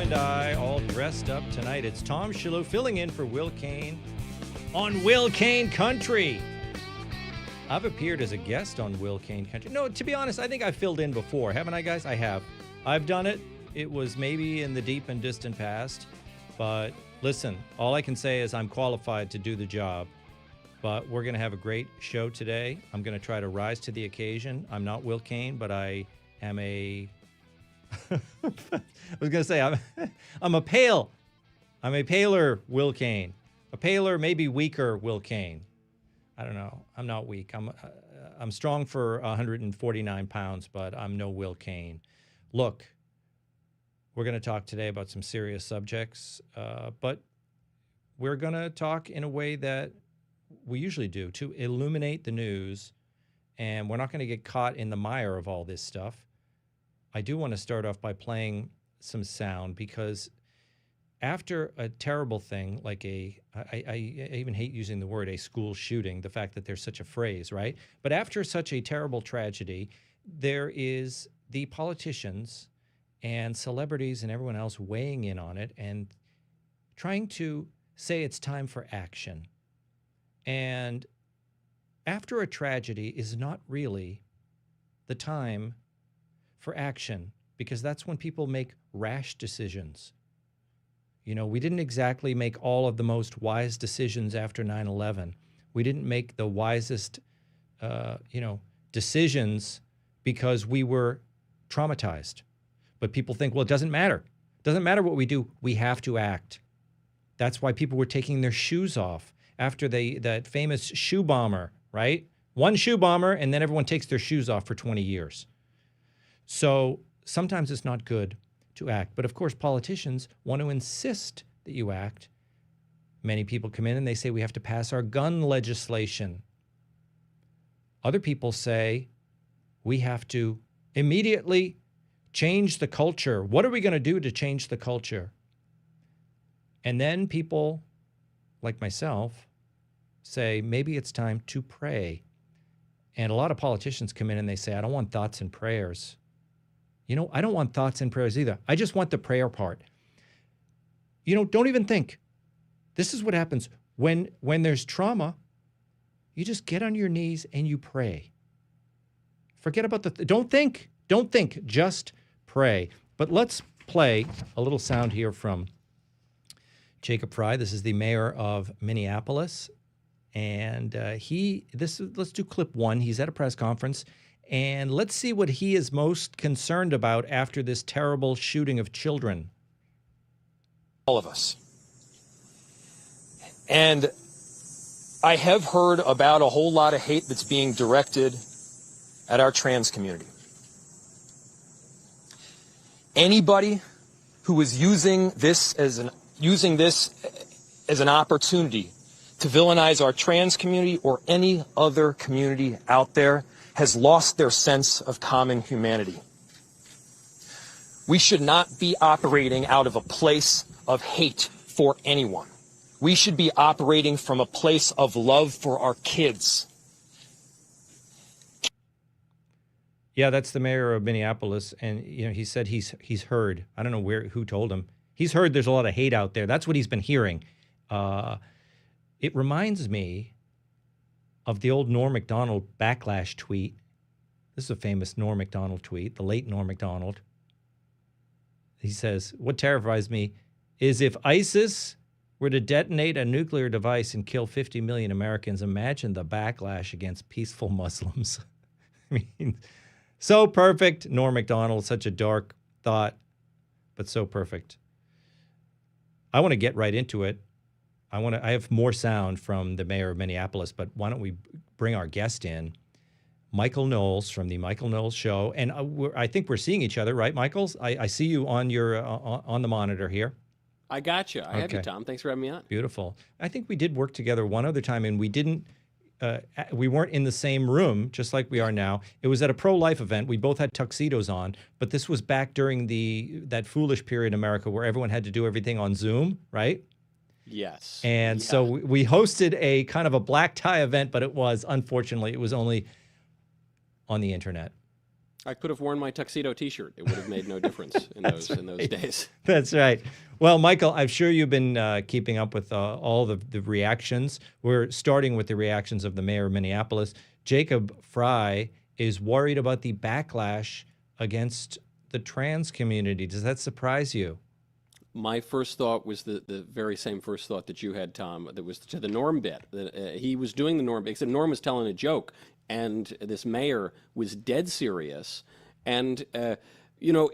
and I all dressed up tonight. It's Tom Shillue filling in for Will Cain on Will Cain Country. I've appeared as a guest on Will Cain Country. No, to be honest, I think I've filled in before. Haven't I, guys? I have. I've done it. It was maybe in the deep and distant past. But listen, all I can say is I'm qualified to do the job. But we're going to have a great show today. I'm going to try to rise to the occasion. I'm not Will Cain, but I am a... I was going to say, I'm a paler Will Cain. A paler, maybe weaker Will Cain. I don't know. I'm not weak. I'm strong for 149 pounds, but I'm no Will Cain. Look, we're going to talk today about some serious subjects, but we're going to talk in a way that we usually do to illuminate the news, and we're not going to get caught in the mire of all this stuff. I do want to start off by playing some sound because after a terrible thing like I even hate using the word a school shooting, the fact that there's such a phrase, right? But after such a terrible tragedy, there is the politicians and celebrities and everyone else weighing in on it and trying to say it's time for action. And after a tragedy is not really the time for action, because that's when people make rash decisions. You know, we didn't exactly make all of the most wise decisions after 9/11. We didn't make the wisest, decisions because we were traumatized. But people think, well, it doesn't matter. It doesn't matter what we do. We have to act. That's why people were taking their shoes off after that famous shoe bomber, right? One shoe bomber, and then everyone takes their shoes off for 20 years. So sometimes it's not good to act. But of course, politicians want to insist that you act. Many people come in and they say we have to pass our gun legislation. Other people say we have to immediately change the culture. What are we going to do to change the culture? And then people like myself say maybe it's time to pray. And a lot of politicians come in and they say, I don't want thoughts and prayers. You know, I don't want thoughts and prayers either. I just want the prayer part. You know, don't even think. This is what happens when there's trauma. You just get on your knees and you pray. Forget about don't think. Don't think. Just pray. But let's play a little sound here from Jacob Fry. This is the mayor of Minneapolis. And let's do clip one. He's at a press conference. And let's see what he is most concerned about after this terrible shooting of children. All of us. And I have heard about a whole lot of hate that's being directed at our trans community. Anybody who is using this as an opportunity to villainize our trans community or any other community out there has lost their sense of common humanity. We should not be operating out of a place of hate for anyone. We should be operating from a place of love for our kids. Yeah, that's the mayor of Minneapolis, and you know he said he's heard. I don't know who told him. He's heard there's a lot of hate out there. That's what he's been hearing. It reminds me of the old Norm Macdonald backlash tweet. This is a famous Norm Macdonald tweet, the late Norm Macdonald. He says, what terrifies me is if ISIS were to detonate a nuclear device and kill 50 million Americans, imagine the backlash against peaceful Muslims. I mean, so perfect, Norm Macdonald, such a dark thought, but so perfect. I want to get right into it. I have more sound from the mayor of Minneapolis, but why don't we bring our guest in, Michael Knowles from the Michael Knowles Show, and I think we're seeing each other, right, Michael? I see you on your on the monitor here. I got you. I have you, Tom. Thanks for having me on. Beautiful. I think we did work together one other time, and we weren't in the same room, just like we are now. It was at a pro-life event. We both had tuxedos on, but this was back during that foolish period in America where everyone had to do everything on Zoom, right? Yes. And so we hosted a kind of a black tie event, but unfortunately, it was only on the internet. I could have worn my tuxedo T-shirt. It would have made no difference in those days. That's right. Well, Michael, I'm sure you've been keeping up with all the reactions. We're starting with the reactions of the mayor of Minneapolis. Jacob Frey is worried about the backlash against the trans community. Does that surprise you? My first thought was the very same first thought that you had, Tom, that was to the Norm bit. He was doing the Norm bit, except Norm was telling a joke, and this mayor was dead serious. And, you know,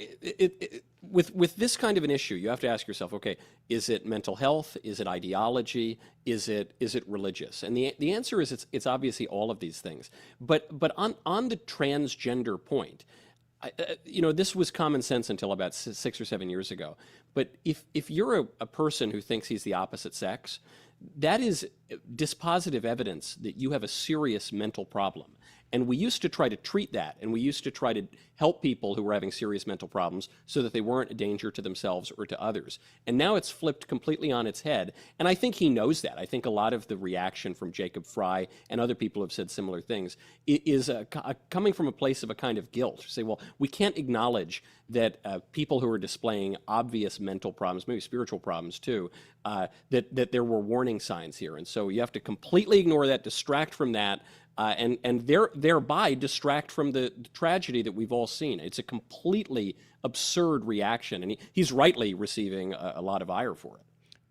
with this kind of an issue, you have to ask yourself, okay, is it mental health? Is it ideology? Is it religious? And the answer is it's obviously all of these things. But on the transgender point, you know, this was common sense until about 6 or 7 years ago. But if you're a person who thinks he's the opposite sex, that is dispositive evidence that you have a serious mental problem. And we used to try to treat that, and we used to try to help people who were having serious mental problems so that they weren't a danger to themselves or to others. And now it's flipped completely on its head, and I think he knows that. I think a lot of the reaction from Jacob Frey and other people who have said similar things is coming from a place of a kind of guilt. Say, well, we can't acknowledge that people who are displaying obvious mental problems, maybe spiritual problems too, that there were warning signs here. And so you have to completely ignore that, distract from that, and thereby distract from the tragedy that we've all seen. It's a completely absurd reaction, and he's rightly receiving a lot of ire for it.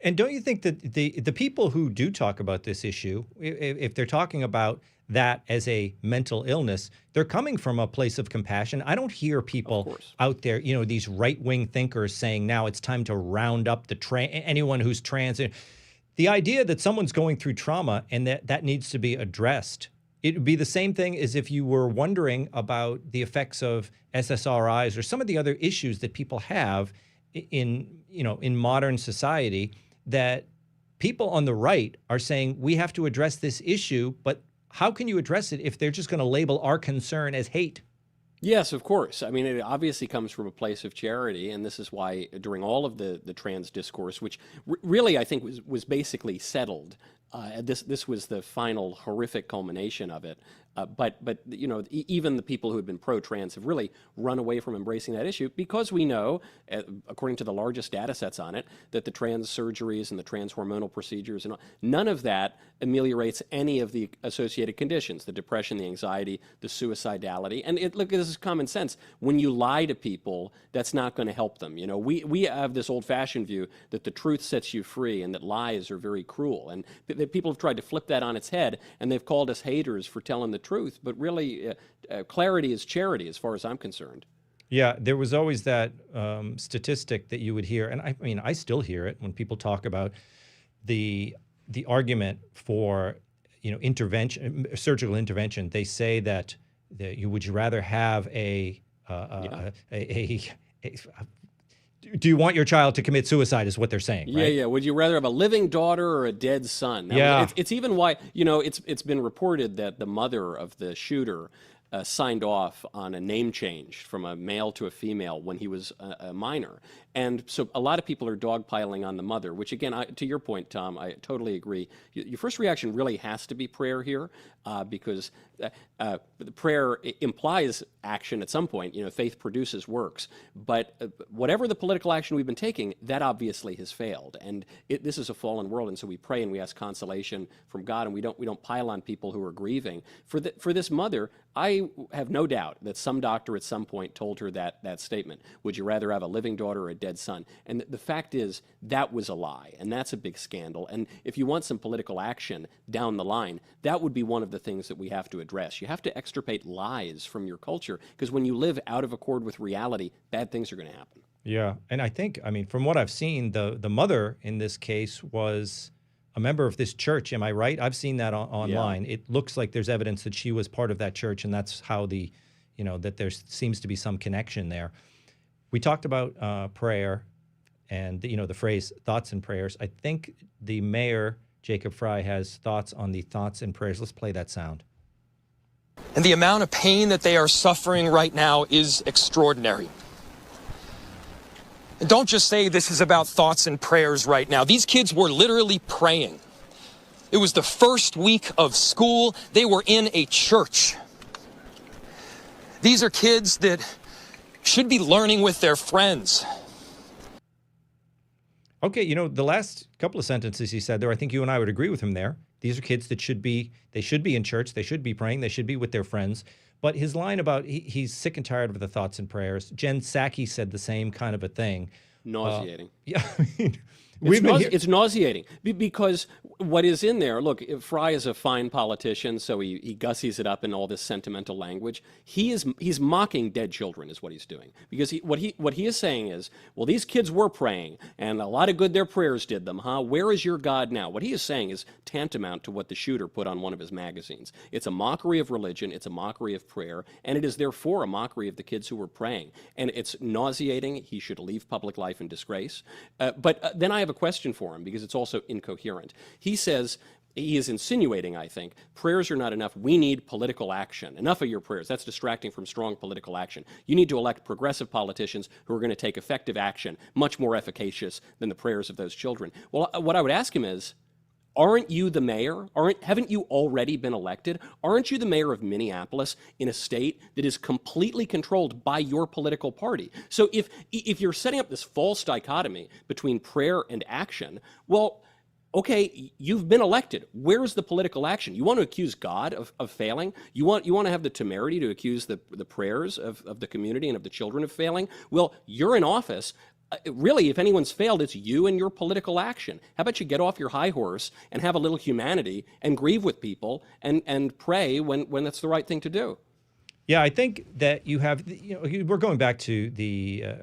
And don't you think that the people who do talk about this issue, if they're talking about that as a mental illness, they're coming from a place of compassion? I don't hear people out there, you know, these right-wing thinkers saying now it's time to round up anyone who's trans. The idea that someone's going through trauma and that needs to be addressed. It would be the same thing as if you were wondering about the effects of SSRIs or some of the other issues that people have in modern society, that people on the right are saying we have to address this issue, but how can you address it if they're just going to label our concern as hate? Yes, of course. I mean, it obviously comes from a place of charity, and this is why during all of the trans discourse, which really I think was basically settled, this was the final horrific culmination of it. But you know, even the people who have been pro-trans have really run away from embracing that issue because we know, according to the largest data sets on it, that the trans surgeries and the trans hormonal procedures and all, none of that ameliorates any of the associated conditions, the depression, the anxiety, the suicidality. And look, this is common sense. When you lie to people, that's not going to help them. You know, we have this old-fashioned view that the truth sets you free and that lies are very cruel. And people have tried to flip that on its head, and they've called us haters for telling the truth, but really clarity is charity as far as I'm concerned. Yeah, there was always that statistic that you would hear, and I mean, I still hear it when people talk about the argument for, you know, intervention, surgical intervention. They say that would you rather have do you want your child to commit suicide is what they're saying, right? Yeah. Would you rather have a living daughter or a dead son? It's even why, you know, it's been reported that the mother of the shooter signed off on a name change from a male to a female when he was a minor. And so a lot of people are dogpiling on the mother, which again, to your point, Tom, I totally agree. Your first reaction really has to be prayer here, because the prayer implies action at some point. You know, faith produces works. But whatever the political action we've been taking, that obviously has failed. And this is a fallen world, and so we pray and we ask consolation from God, and we don't pile on people who are grieving. For this mother, I have no doubt that some doctor at some point told her that statement. Would you rather have a living daughter or a dead son? And the fact is, that was a lie, and that's a big scandal. And if you want some political action down the line, that would be one of the things that we have to address. You have to extirpate lies from your culture, because when you live out of accord with reality, bad things are going to happen. Yeah, and I think, I mean, from what I've seen, the mother in this case was a member of this church. Am I right? I've seen that online. Yeah. It looks like there's evidence that she was part of that church, and that's how that there seems to be some connection there. We talked about prayer and, the phrase thoughts and prayers. I think the mayor, Jacob Frey, has thoughts on the thoughts and prayers. Let's play that sound. And the amount of pain that they are suffering right now is extraordinary. And don't just say this is about thoughts and prayers right now. These kids were literally praying. It was the first week of school. They were in a church. These are kids that should be learning with their friends. Okay, you know, the last couple of sentences he said there, I think you and I would agree with him there. These are kids that should be in church, they should be praying, they should be with their friends. But his line about he's sick and tired of the thoughts and prayers, Jen Psaki said the same kind of a thing. Nauseating. Yeah, I mean, It's nauseating because what is in there, look, Fry is a fine politician, so he gussies it up in all this sentimental language. He's mocking dead children is what he's doing. Because what he is saying is, well, these kids were praying, and a lot of good their prayers did them, huh? Where is your God now? What he is saying is tantamount to what the shooter put on one of his magazines. It's a mockery of religion, it's a mockery of prayer, and it is therefore a mockery of the kids who were praying. And it's nauseating. He should leave public life in disgrace. But then I have a question for him because it's also incoherent. He says, he is insinuating, I think, prayers are not enough. We need political action. Enough of your prayers. That's distracting from strong political action. You need to elect progressive politicians who are going to take effective action, much more efficacious than the prayers of those children. Well, what I would ask him is, aren't you the mayor? Haven't you already been elected? Aren't you the mayor of Minneapolis in a state that is completely controlled by your political party? So if you're setting up this false dichotomy between prayer and action, well, okay, you've been elected. Where's the political action? You want to accuse God of failing? You want to have the temerity to accuse the prayers of the community and of the children of failing? Well, you're in office. Really, if anyone's failed, it's you and your political action. How about you get off your high horse and have a little humanity and grieve with people and pray when that's the right thing to do? Yeah, I think that you have, we're going back to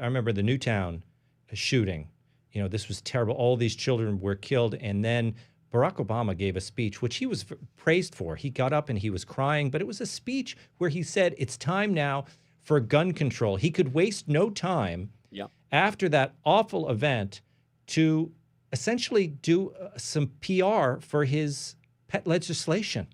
I remember the Newtown shooting. You know, this was terrible. All these children were killed. And then Barack Obama gave a speech, which he was praised for. He got up and he was crying, but it was a speech where he said, it's time now for gun control. He could waste no time after that awful event to essentially do some PR for his pet legislation.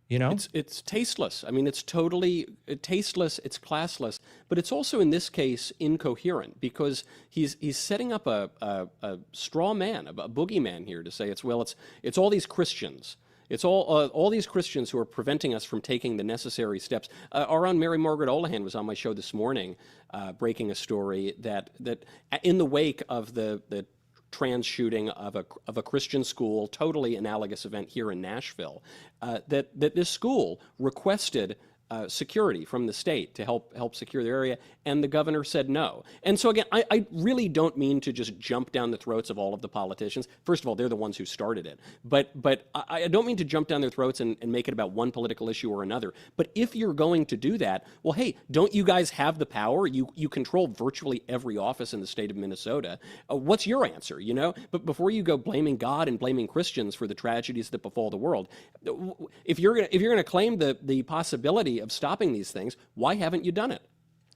You know? It's tasteless. I mean, it's totally tasteless, it's classless, but it's also in this case incoherent because he's setting up a straw man, a boogeyman here to say it's all these Christians. It's all these Christians who are preventing us from taking the necessary steps. Our own Mary Margaret Olahan was on my show this morning, breaking a story that in the wake of the trans shooting of a Christian school, totally analogous event here in Nashville, that this school requested security from the state to help secure the area, and the governor said no. And so again, I really don't mean to just jump down the throats of all of the politicians. First of all, they're the ones who started it. But I don't mean to jump down their throats and make it about one political issue or another. But if you're going to do that, well, hey, don't you guys have the power? You control virtually every office in the state of Minnesota. What's your answer, you know? But before you go blaming God and blaming Christians for the tragedies that befall the world, if you're gonna claim the possibility of stopping these things, why haven't you done it?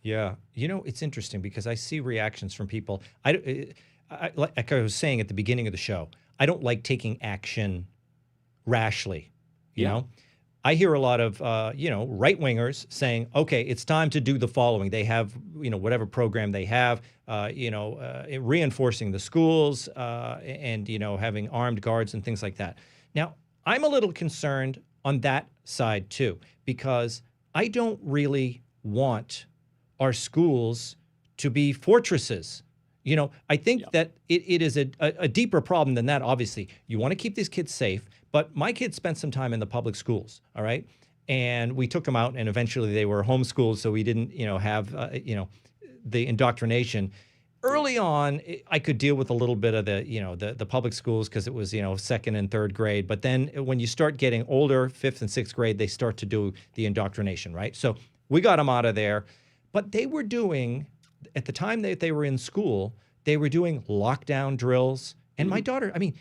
Yeah, you know, it's interesting because I see reactions from people. Like I was saying at the beginning of the show, I don't like taking action rashly. You know, I hear a lot of right wingers saying, "Okay, it's time to do the following." They have whatever program they have, reinforcing the schools and having armed guards and things like that. Now, I'm a little concerned on that side too because I don't really want our schools to be fortresses. You know, I think that it is a deeper problem than that. Obviously, you want to keep these kids safe, but my kids spent some time in the public schools, all right? And we took them out, and eventually they were homeschooled, so we didn't, have, the indoctrination. Early on, I could deal with a little bit of the public schools because it was, second and third grade. But then when you start getting older, fifth and sixth grade, they start to do the indoctrination, right? So we got them out of there. But they were doing, at the time that they were in school, they were doing lockdown drills. And my daughter, I mean,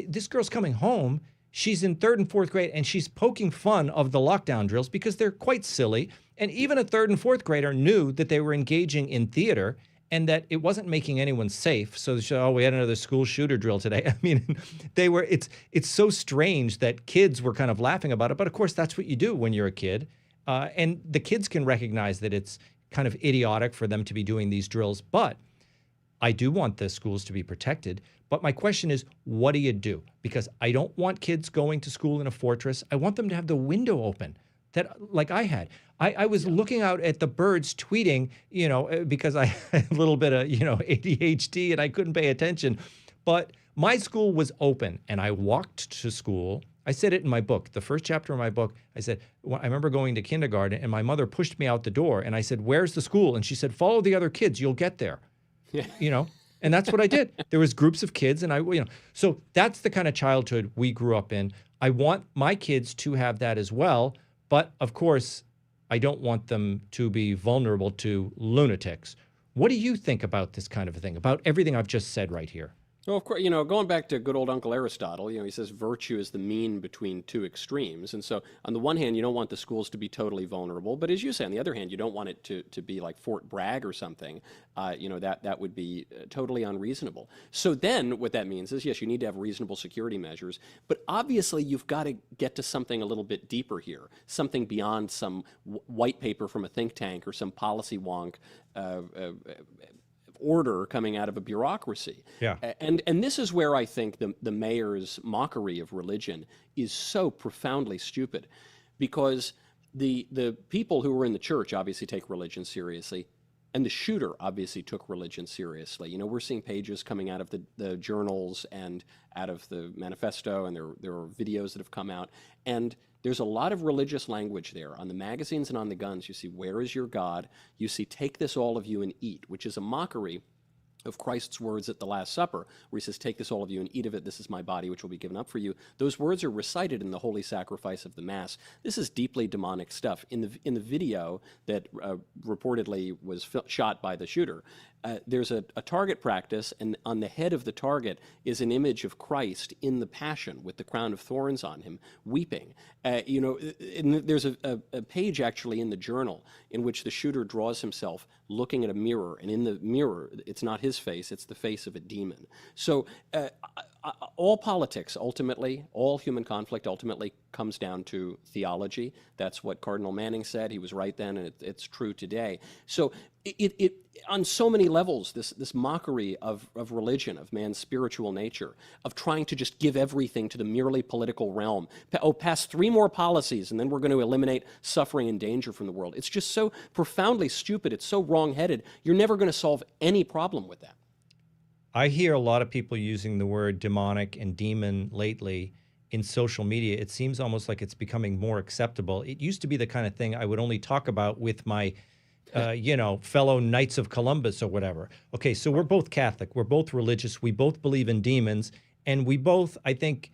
this girl's coming home. She's in third and fourth grade, and she's poking fun of the lockdown drills because they're quite silly. And even a third and fourth grader knew that they were engaging in theater and that it wasn't making anyone safe. So they said, we had another school shooter drill today. I mean, it's so strange that kids were kind of laughing about it. But of course, that's what you do when you're a kid. And the kids can recognize that it's kind of idiotic for them to be doing these drills. But I do want the schools to be protected. But my question is, what do you do? Because I don't want kids going to school in a fortress. I want them to have the window open. that like I had. I was looking out at the birds tweeting, because I had a little bit of, ADHD and I couldn't pay attention. But my school was open and I walked to school. I said it in my book, the first chapter of my book. I said, I remember going to kindergarten and my mother pushed me out the door and I said, "Where's the school?" And she said, "Follow the other kids, you'll get there." Yeah. And that's what I did. There was groups of kids and so that's the kind of childhood we grew up in. I want my kids to have that as well. But of course, I don't want them to be vulnerable to lunatics. What do you think about this kind of a thing, about everything I've just said right here? Well, of course, going back to good old Uncle Aristotle, he says virtue is the mean between two extremes. And so on the one hand, you don't want the schools to be totally vulnerable. But as you say, on the other hand, you don't want it to be like Fort Bragg or something. That would be totally unreasonable. So then what that means is, yes, you need to have reasonable security measures. But obviously, you've got to get to something a little bit deeper here, something beyond some white paper from a think tank or some policy wonk order coming out of a bureaucracy. Yeah. And this is where I think the mayor's mockery of religion is so profoundly stupid, because the people who were in the church obviously take religion seriously, and the shooter obviously took religion seriously. We're seeing pages coming out of the journals and out of the manifesto, and there are videos that have come out, and there's a lot of religious language there. On the magazines and on the guns, you see, "Where is your God?" You see, "Take this, all of you, and eat," which is a mockery of Christ's words at the Last Supper, where he says, "Take this, all of you, and eat of it. This is my body, which will be given up for you." Those words are recited in the holy sacrifice of the Mass. This is deeply demonic stuff. In the video that reportedly was shot by the shooter, there's a target practice, and on the head of the target is an image of Christ in the Passion with the crown of thorns on him, weeping. And there's a page actually in the journal in which the shooter draws himself looking at a mirror, and in the mirror, it's not his face, it's the face of a demon. So all politics ultimately, all human conflict ultimately comes down to theology. That's what Cardinal Manning said. He was right then, and it's true today. So it on so many levels, this mockery of religion, of man's spiritual nature, of trying to just give everything to the merely political realm. Pass 3 more policies, and then we're going to eliminate suffering and danger from the world. It's just so profoundly stupid. It's so wrong-headed. You're never going to solve any problem with that. I hear a lot of people using the word demonic and demon lately in social media. It seems almost like it's becoming more acceptable. It used to be the kind of thing I would only talk about with my fellow Knights of Columbus or whatever. Okay, so we're both Catholic. We're both religious. We both believe in demons. And we both, I think,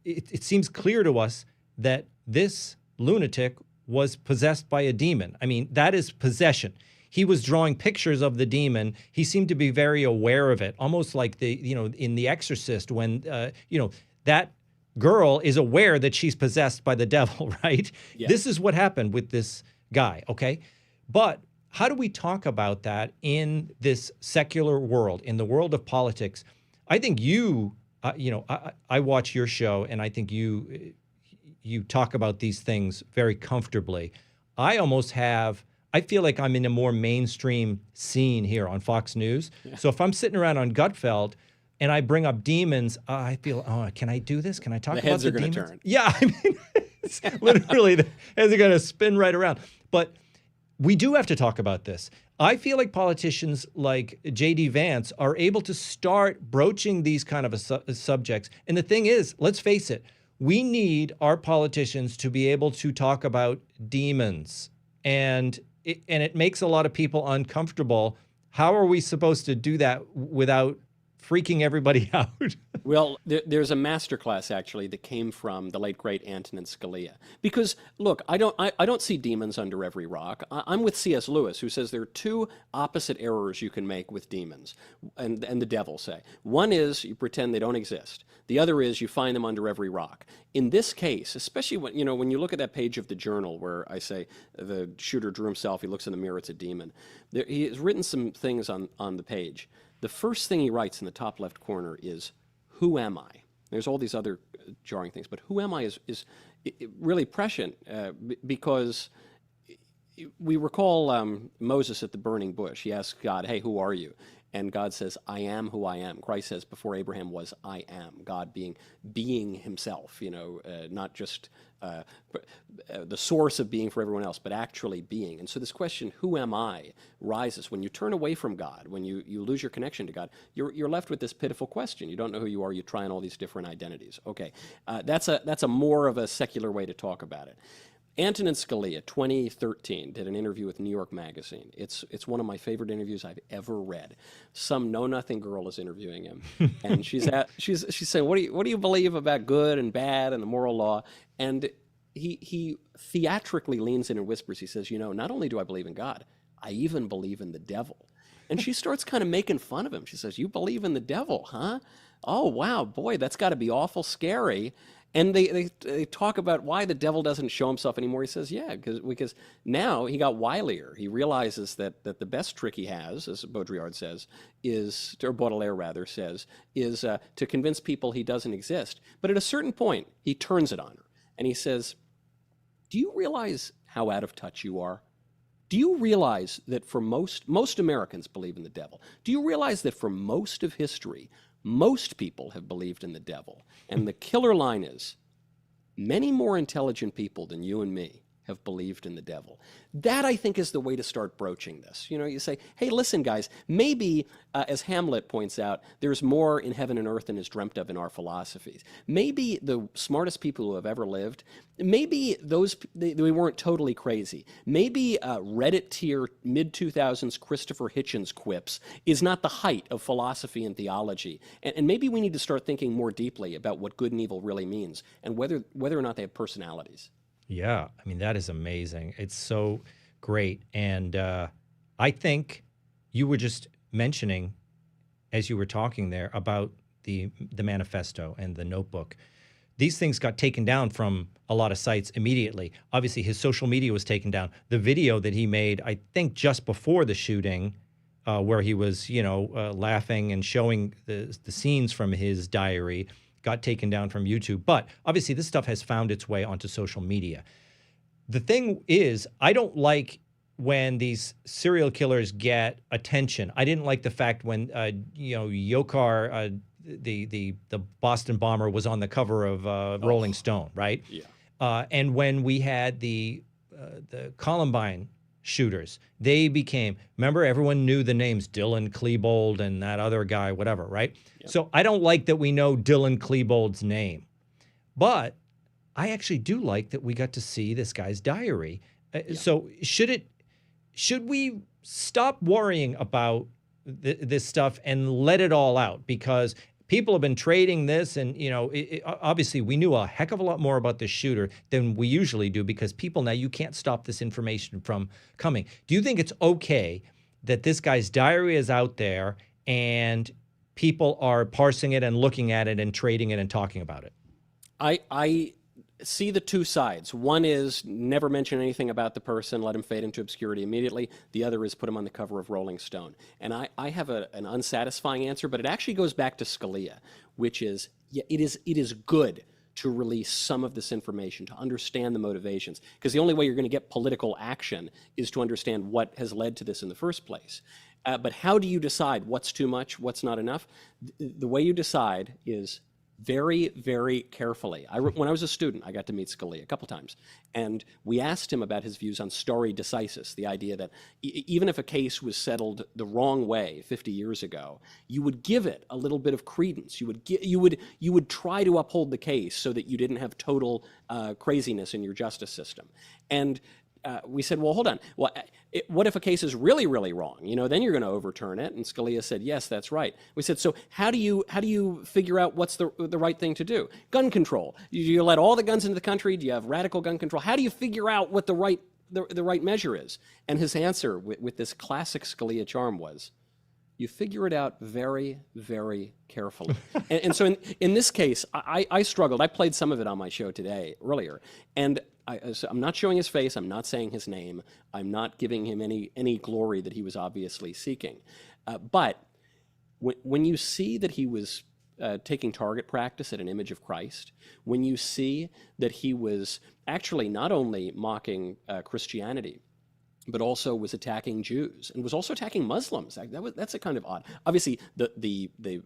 it seems clear to us that this lunatic was possessed by a demon. I mean, that is possession. He was drawing pictures of the demon. He seemed to be very aware of it, almost like in The Exorcist when, that girl is aware that she's possessed by the devil, right? Yeah. This is what happened with this guy, okay? But how do we talk about that in this secular world, in the world of politics? I think I watch your show, and I think you talk about these things very comfortably. I feel like I'm in a more mainstream scene here on Fox News. Yeah. So if I'm sitting around on Gutfeld and I bring up demons, I feel, can I do this? Can I talk about the demons? The heads are going to turn. Yeah, I mean, literally, the heads are going to spin right around. But we do have to talk about this. I feel like politicians like J.D. Vance are able to start broaching these kind of subjects. And the thing is, let's face it, we need our politicians to be able to talk about demons. And it makes a lot of people uncomfortable. How are we supposed to do that without freaking everybody out? Well, there's a masterclass actually that came from the late great Antonin Scalia. Because look, I don't see demons under every rock. I'm with C.S. Lewis, who says there are 2 opposite errors you can make with demons and the devil, say. One is you pretend they don't exist. The other is you find them under every rock. In this case, especially when you look at that page of the journal where I say the shooter drew himself, he looks in the mirror, it's a demon. He has written some things on the page. The first thing he writes in the top left corner is, "Who am I?" There's all these other jarring things, but "who am I" is really prescient because we recall Moses at the burning bush. He asks God, "Hey, who are you?" And God says, "I am who I am." Christ says, "Before Abraham was, I am." God being himself, not just the source of being for everyone else, but actually being. And so this question, "Who am I?" rises. When you turn away from God, when you lose your connection to God, you're left with this pitiful question. You don't know who you are. You try on all these different identities. Okay, that's a more of a secular way to talk about it. Antonin Scalia, 2013, did an interview with New York Magazine. It's one of my favorite interviews I've ever read. Some know-nothing girl is interviewing him, and she's saying, "What do you believe about good and bad and the moral law?" And he theatrically leans in and whispers. He says, "Not only do I believe in God, I even believe in the devil." And she starts kind of making fun of him. She says, "You believe in the devil, huh? Oh, wow, boy, that's got to be awful scary." And they talk about why the devil doesn't show himself anymore. He says, yeah, because now he got wilier. He realizes that the best trick he has, as Baudrillard says, or Baudelaire rather says, is to convince people he doesn't exist. But at a certain point, he turns it on her. And he says, "Do you realize how out of touch you are? Do you realize that for most Americans believe in the devil? Do you realize that for most of history, most people have believed in the devil?" And the killer line is, "Many more intelligent people than you and me have believed in the devil." That, I think, is the way to start broaching this. You say, hey, listen, guys, maybe, as Hamlet points out, there's more in heaven and earth than is dreamt of in our philosophies. Maybe the smartest people who have ever lived, maybe they weren't totally crazy. Maybe Reddit tier mid-2000s Christopher Hitchens quips is not the height of philosophy and theology. And maybe we need to start thinking more deeply about what good and evil really means and whether or not they have personalities. Yeah, I mean, that is amazing. It's so great. And I think you were just mentioning, as you were talking there, about the manifesto and the notebook. These things got taken down from a lot of sites immediately. Obviously, his social media was taken down. The video that he made, I think just before the shooting, where he was, laughing and showing the scenes from his diary, got taken down from YouTube. But obviously this stuff has found its way onto social media. The thing is, I don't like when these serial killers get attention. I didn't like the fact when, Yokar, the Boston bomber, was on the cover of Rolling Stone, right? Yeah. And when we had the Columbine shooters, they became, remember, everyone knew the names Dylan Klebold and that other guy, whatever, right? Yep. So I don't like that we know Dylan Klebold's name, but I actually do like that we got to see this guy's diary. So should we stop worrying about this stuff and let it all out? Because people have been trading this, and obviously we knew a heck of a lot more about this shooter than we usually do, because people now, you can't stop this information from coming. Do you think it's okay that this guy's diary is out there and people are parsing it and looking at it and trading it and talking about it? I see the two sides. One is never mention anything about the person, let him fade into obscurity immediately. The other is put him on the cover of Rolling Stone. And I have an unsatisfying answer, but it actually goes back to Scalia, which is, yeah, it is good to release some of this information, to understand the motivations, because the only way you're going to get political action is to understand what has led to this in the first place. But how do you decide what's too much, what's not enough? The way you decide is very, very carefully. When I was a student, I got to meet Scalia a couple times, and we asked him about his views on stare decisis, the idea that even if a case was settled the wrong way 50 years ago, you would give it a little bit of credence. You would try to uphold the case so that you didn't have total craziness in your justice system. And we said, well, hold on. Well, what if a case is really, really wrong? Then you're going to overturn it. And Scalia said, yes, that's right. We said, so how do you figure out what's the right thing to do? Gun control. Do you let all the guns into the country? Do you have radical gun control? How do you figure out what the right measure is? And his answer with this classic Scalia charm was, you figure it out very, very carefully. and so in this case, I struggled. I played some of it on my show earlier. And so I'm not showing his face. I'm not saying his name. I'm not giving him any glory that he was obviously seeking. But when you see that he was taking target practice at an image of Christ, when you see that he was actually not only mocking Christianity, but also was attacking Jews and was also attacking Muslims. That's a kind of odd. Obviously, the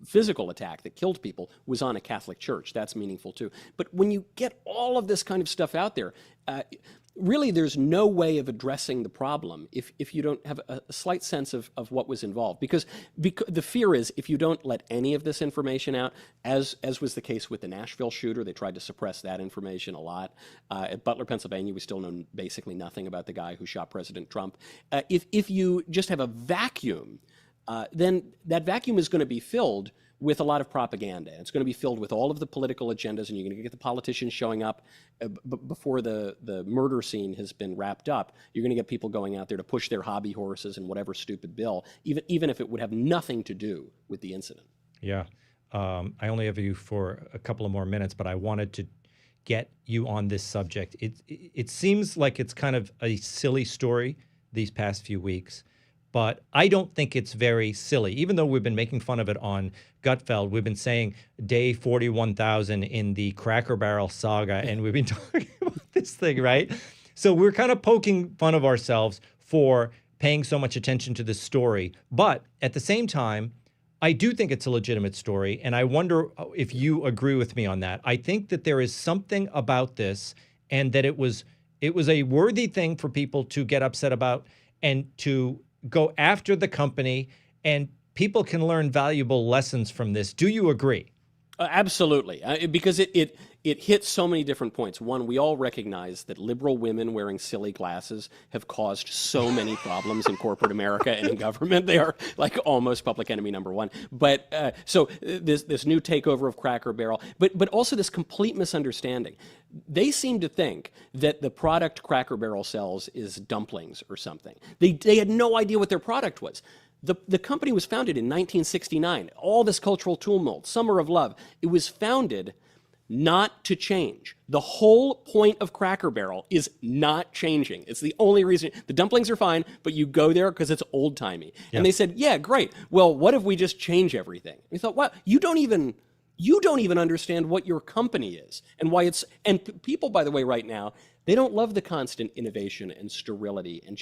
physical attack that killed people was on a Catholic church. That's meaningful too. But when you get all of this kind of stuff out there, really there's no way of addressing the problem if you don't have a slight sense of what was involved. Because the fear is if you don't let any of this information out, as was the case with the Nashville shooter, they tried to suppress that information a lot. At Butler, Pennsylvania, we still know basically nothing about the guy who shot President Trump. If you just have a vacuum, then that vacuum is going to be filled with a lot of propaganda. It's going to be filled with all of the political agendas, and you're going to get the politicians showing up before the murder scene has been wrapped up. You're going to get people going out there to push their hobby horses and whatever stupid bill, even if it would have nothing to do with the incident. Yeah. I only have you for a couple of more minutes, but I wanted to get you on this subject. It seems like it's kind of a silly story these past few weeks, but I don't think it's very silly. Even though we've been making fun of it on Gutfeld, we've been saying day 41,000 in the Cracker Barrel saga, and we've been talking about this thing, right? So we're kind of poking fun of ourselves for paying so much attention to this story. But at the same time, I do think it's a legitimate story, and I wonder if you agree with me on that. I think that there is something about this, and that it was a worthy thing for people to get upset about and to go after the company, and people can learn valuable lessons from this. Do you agree? Absolutely, because it hits so many different points. One, we all recognize that liberal women wearing silly glasses have caused so many problems in corporate America and in government. They are like almost public enemy number one. But so this new takeover of Cracker Barrel, but also this complete misunderstanding. They seem to think that the product Cracker Barrel sells is dumplings or something. They had no idea what their product was. The company was founded in 1969. All this cultural tumult, Summer of Love. It was founded not to change. The whole point of Cracker Barrel is not changing. It's the only reason. The dumplings are fine, but you go there because it's old-timey. Yeah. And they said, yeah, great. Well, what if we just change everything? And we thought, wow, you don't even understand what your company is and why it's, and people, by the way, right now, they don't love the constant innovation and sterility. And,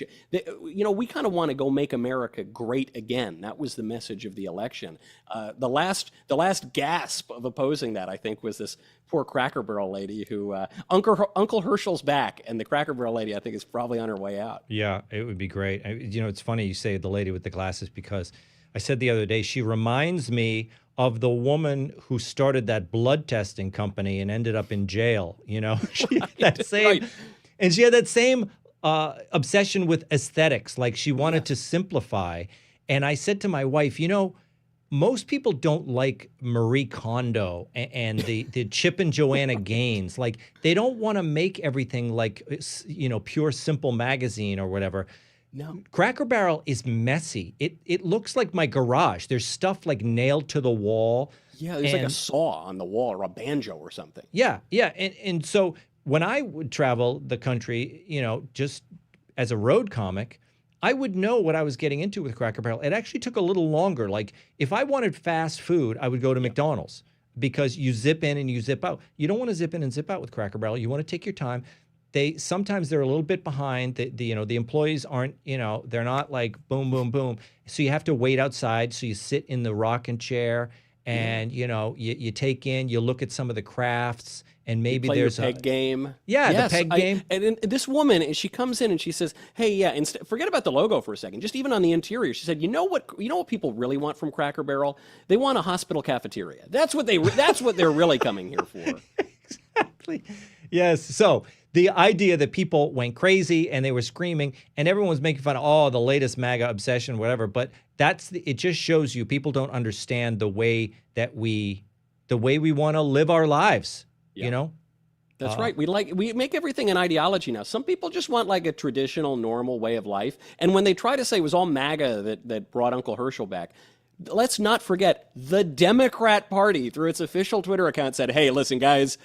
we kind of want to go make America great again. That was the message of the election. The last gasp of opposing that, I think, was this poor Cracker Barrel lady who, Uncle Herschel's back, and the Cracker Barrel lady, I think, is probably on her way out. Yeah, it would be great. It's funny you say the lady with the glasses, because I said the other day, she reminds me of the woman who started that blood testing company and ended up in jail. She had that same, right. And she had that same obsession with aesthetics. Like, she wanted to simplify. And I said to my wife, most people don't like Marie Kondo and the Chip and Joanna Gaines. Like, they don't want to make everything like, Pure Simple magazine or whatever. No. Cracker Barrel is messy. It looks like my garage. There's stuff like nailed to the wall. Yeah, there's like a saw on the wall or a banjo or something. Yeah. And so when I would travel the country, just as a road comic, I would know what I was getting into with Cracker Barrel. It actually took a little longer. Like, if I wanted fast food, I would go to McDonald's, because you zip in and you zip out. You don't want to zip in and zip out with Cracker Barrel. You want to take your time. Sometimes they're a little bit behind. The employees aren't, they're not like boom, boom, boom. So you have to wait outside. So you sit in the rocking chair and, you take in, you look at some of the crafts, and maybe there's a peg game. Yeah, yes, the peg game. And this woman, she comes in and she says, "Hey, yeah, forget about the logo for a second. Just even on the interior," she said, "You know what people really want from Cracker Barrel? They want a hospital cafeteria. That's what they're really coming here for." Exactly. Yes. So the idea that people went crazy and they were screaming and everyone was making fun of, the latest MAGA obsession, whatever. But it just shows you people don't understand the way we want to live our lives. Yeah. That's right. We make everything an ideology now. Some people just want like a traditional, normal way of life. And when they try to say it was all MAGA that brought Uncle Herschel back, let's not forget the Democrat Party, through its official Twitter account, said, "Hey, listen, guys,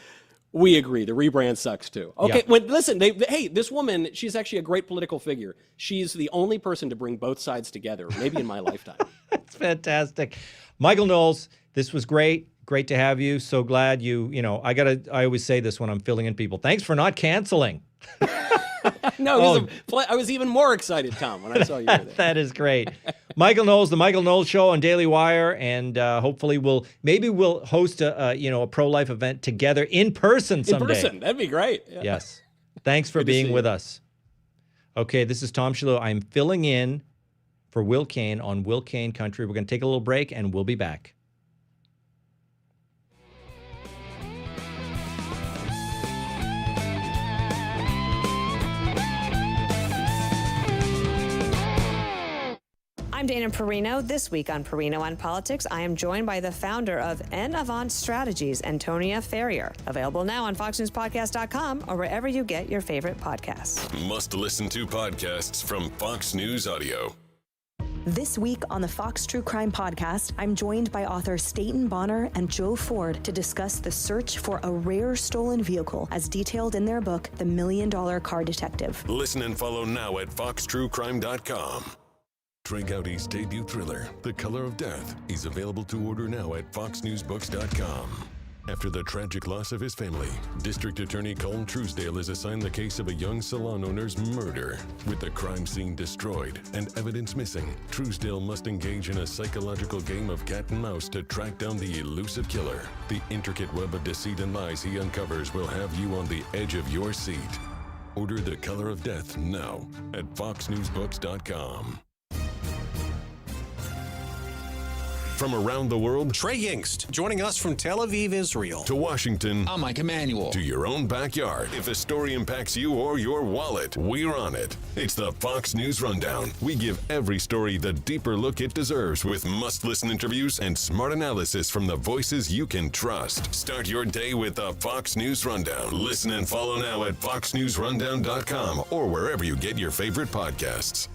we agree. The rebrand sucks too." Okay, yeah. Listen, hey, this woman, she's actually a great political figure. She's the only person to bring both sides together, maybe in my lifetime. That's fantastic. Michael Knowles, this was great. Great to have you. So glad I always say this when I'm filling in people. Thanks for not canceling. No, I was even more excited, Tom, when I saw you were there. That is great. Michael Knowles, the Michael Knowles Show on Daily Wire, and hopefully we'll host a pro-life event together in person someday. In person, that'd be great. Yeah. Yes. Thanks for being with us. Okay, this is Tom Shillue. I'm filling in for Will Cain on Will Cain Country. We're going to take a little break, and we'll be back. I'm Dana Perino. This week on Perino on Politics, I am joined by the founder of N Avant Strategies, Antonia Ferrier. Available now on foxnewspodcast.com or wherever you get your favorite podcasts. Must listen to podcasts from Fox News Audio. This week on the Fox True Crime Podcast, I'm joined by author Staten Bonner and Joe Ford to discuss the search for a rare stolen vehicle as detailed in their book, The $1 Million Car Detective. Listen and follow now at foxtruecrime.com. Trey Gowdy's debut thriller, The Color of Death, is available to order now at foxnewsbooks.com. After the tragic loss of his family, District Attorney Colin Truesdale is assigned the case of a young salon owner's murder. With the crime scene destroyed and evidence missing, Truesdale must engage in a psychological game of cat and mouse to track down the elusive killer. The intricate web of deceit and lies he uncovers will have you on the edge of your seat. Order The Color of Death now at foxnewsbooks.com. From around the world, Trey Yingst, joining us from Tel Aviv, Israel. To Washington, I'm Mike Emanuel. To your own backyard. If a story impacts you or your wallet, we're on it. It's the Fox News Rundown. We give every story the deeper look it deserves with must-listen interviews and smart analysis from the voices you can trust. Start your day with the Fox News Rundown. Listen and follow now at foxnewsrundown.com or wherever you get your favorite podcasts.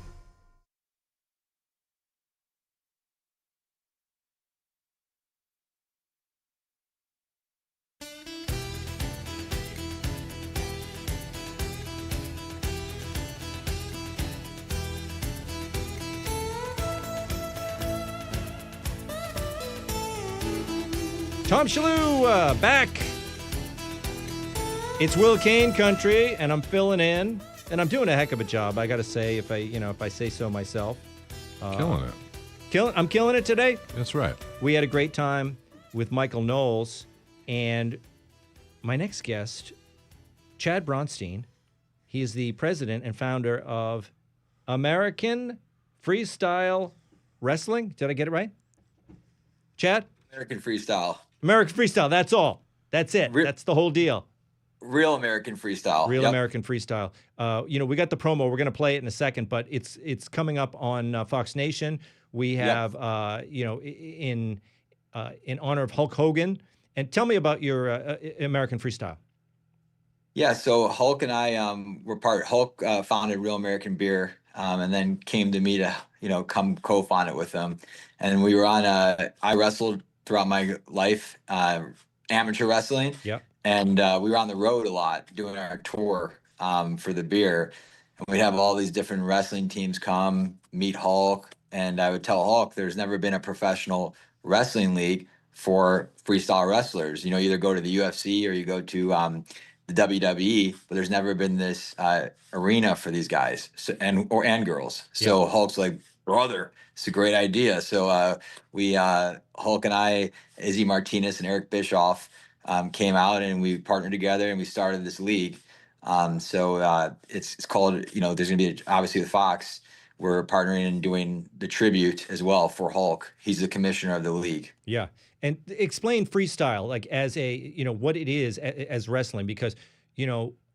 Tom Shillue back. It's Will Cain Country, and I'm filling in, and I'm doing a heck of a job. I got to say, if I say so myself, Killing it. I'm killing it today. That's right. We had a great time with Michael Knowles, and my next guest, Chad Bronstein. He is the president and founder of American Freestyle Wrestling. Did I get it right? Chad? American Freestyle. American Freestyle, that's all. That's it. That's the whole deal. Real American Freestyle. Real American Freestyle. We got the promo. We're going to play it in a second, but it's coming up on Fox Nation. We have, in honor of Hulk Hogan. And tell me about your American Freestyle. Yeah, so Hulk and I were part. Hulk founded Real American Beer, and then came to me to come co-found it with him. And we were on. I wrestled throughout my life, amateur wrestling. Yeah. And we were on the road a lot doing our tour for the beer. And we'd have all these different wrestling teams come meet Hulk. And I would tell Hulk there's never been a professional wrestling league for freestyle wrestlers. Either go to the UFC or you go to the WWE, but there's never been this arena for these guys and girls. So Hulk's like, brother, it's a great idea. So Hulk and I, Izzy Martinez and Eric Bischoff came out and we partnered together and we started this league. It's called, there's going to be obviously with Fox, we're partnering and doing the tribute as well for Hulk. He's the commissioner of the league. Yeah. And explain freestyle, like as what it is as wrestling, because,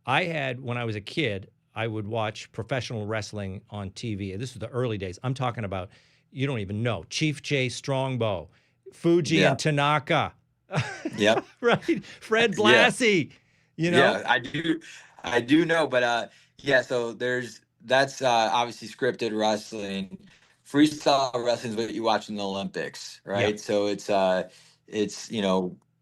I had, when I was a kid, I would watch professional wrestling on TV. This was the early days. I'm talking about, you don't even know, Chief Jay Strongbow, Fuji and Tanaka. Yep. Right. Fred Blassie, Yeah, I do know, but so that's obviously scripted wrestling. Freestyle wrestling is what you watch in the Olympics, right? Yeah. So it's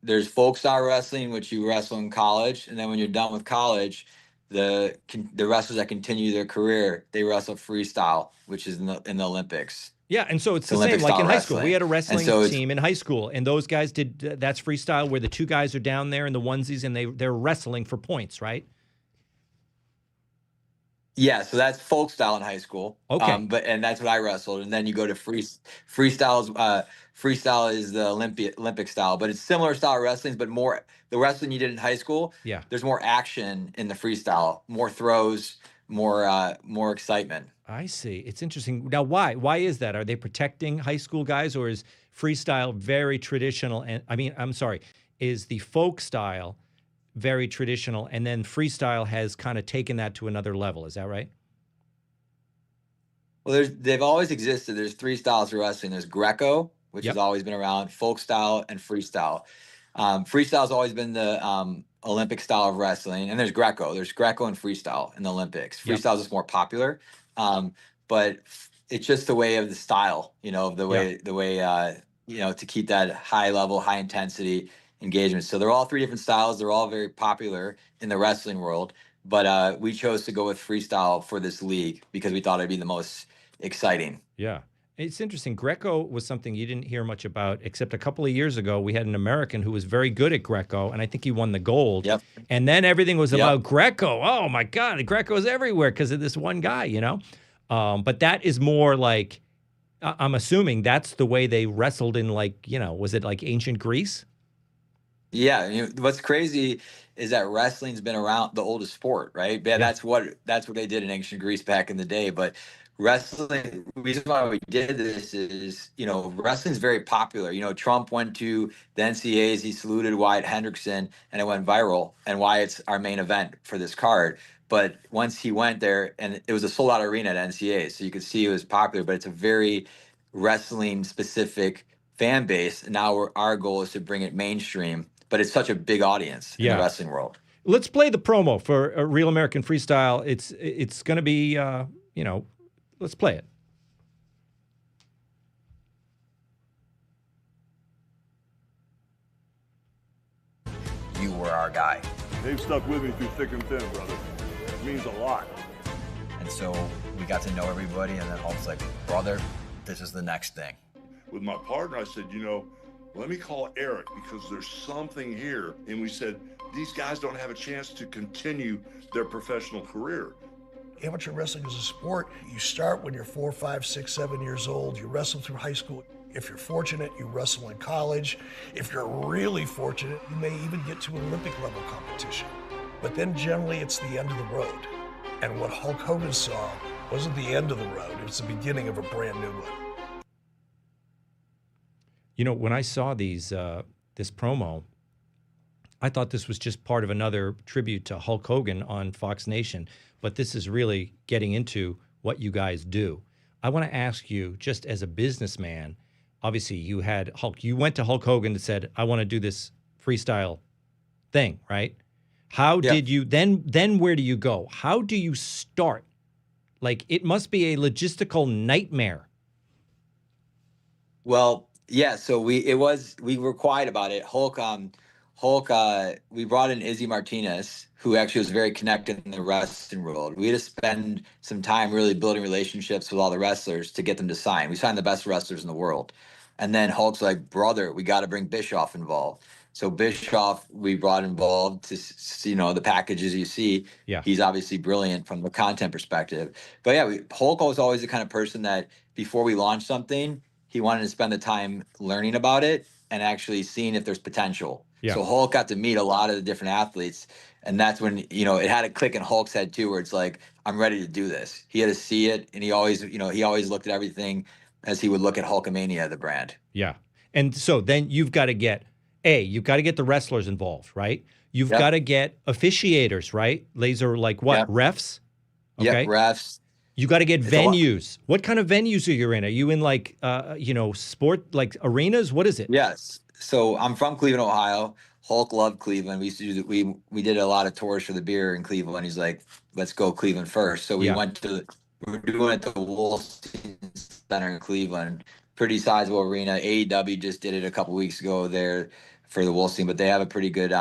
there's folk style wrestling, which you wrestle in college, and then when you're done with college, the wrestlers that continue their career, they wrestle freestyle, which is in the Olympics. Yeah, and so it's the same like in high school. We had a wrestling team in high school, and those guys did that's freestyle, where the two guys are down there in the onesies and they're wrestling for points, right? Yeah, so that's folk style in high school. Okay. And that's what I wrestled. And then you go to freestyle. Freestyle is the Olympic style, but it's similar style wrestling, but more the wrestling you did in high school. Yeah. There's more action in the freestyle, more throws, more excitement. I see. It's interesting. Now, why? Why is that? Are they protecting high school guys, or is freestyle very traditional? And I mean, I'm sorry, is the folk style very traditional, and then freestyle has kind of taken that to another level? Is that right? Well, they've always existed. There's three styles of wrestling. There's Greco, which Yep. has always been around, folk style, and freestyle. Freestyle has always been the Olympic style of wrestling, and there's Greco. There's Greco and freestyle in the Olympics. Yep. Freestyle is just more popular, but it's just the way of the style, to keep that high level, high intensity engagement. So they're all three different styles. They're all very popular in the wrestling world, but we chose to go with freestyle for this league because we thought it'd be the most exciting. Yeah. It's interesting. Greco was something you didn't hear much about, except a couple of years ago, we had an American who was very good at Greco, and I think he won the gold. Yep. And then everything was about Greco. Oh my God, Greco's everywhere because of this one guy, But that is more like, I'm assuming that's the way they wrestled in, like, was it like ancient Greece? Yeah, what's crazy is that wrestling's been around, the oldest sport, right? Yeah, that's what they did in ancient Greece back in the day. But wrestling, the reason why we did this is, wrestling's very popular. Trump went to the NCAAs, he saluted Wyatt Hendrickson, and it went viral, and Wyatt's our main event for this card. But once he went there, and it was a sold-out arena at NCAA, so you could see it was popular, but it's a very wrestling-specific fan base. And now our goal is to bring it mainstream, but it's such a big audience in the wrestling world. Let's play the promo for a Real American Freestyle. It's going to be, let's play it. You were our guy. They've stuck with me through thick and thin, brother. It means a lot. And so we got to know everybody, and then Hulk's like, brother, this is the next thing. With my partner, I said, let me call Eric because there's something here. And we said, these guys don't have a chance to continue their professional career. Amateur wrestling is a sport. You start when you're 4, 5, 6, 7 years old. You wrestle through high school. If you're fortunate, you wrestle in college. If you're really fortunate, you may even get to Olympic level competition. But then generally it's the end of the road. And what Hulk Hogan saw wasn't the end of the road. It was the beginning of a brand new one. When I saw this promo, I thought this was just part of another tribute to Hulk Hogan on Fox Nation, but this is really getting into what you guys do. I want to ask you, just as a businessman, obviously you had Hulk. You went to Hulk Hogan and said, I want to do this freestyle thing, right? How did you, then where do you go? How do you start? Like, it must be a logistical nightmare. Well, yeah, so we were quiet about it. Hulk, we brought in Izzy Martinez, who actually was very connected in the wrestling world. We had to spend some time really building relationships with all the wrestlers to get them to sign. We signed the best wrestlers in the world. And then Hulk's like, brother, we got to bring Bischoff involved. So Bischoff, we brought involved to, the packages you see. Yeah. He's obviously brilliant from the content perspective. But yeah, Hulk was always the kind of person that before we launched something, he wanted to spend the time learning about it and actually seeing if there's potential. Yeah. So Hulk got to meet a lot of the different athletes. And that's when, it had a click in Hulk's head too, where it's like, I'm ready to do this. He had to see it. And he always looked at everything as he would look at Hulkamania, the brand. Yeah. And so then you've got to get the wrestlers involved, right? You've got to get officiators, right? Laser, like what? Refs? Okay. Yeah, refs. You got to get venues. What kind of venues are you in? Are you in like, sport, like arenas? What is it? Yes. So I'm from Cleveland, Ohio. Hulk loved Cleveland. We used to do we did a lot of tours for the beer in Cleveland. He's like, let's go Cleveland first. So we went to, we're doing it at the Wolstein Center in Cleveland. Pretty sizable arena. AEW just did it a couple weeks ago there for the Wolstein, but they have a pretty good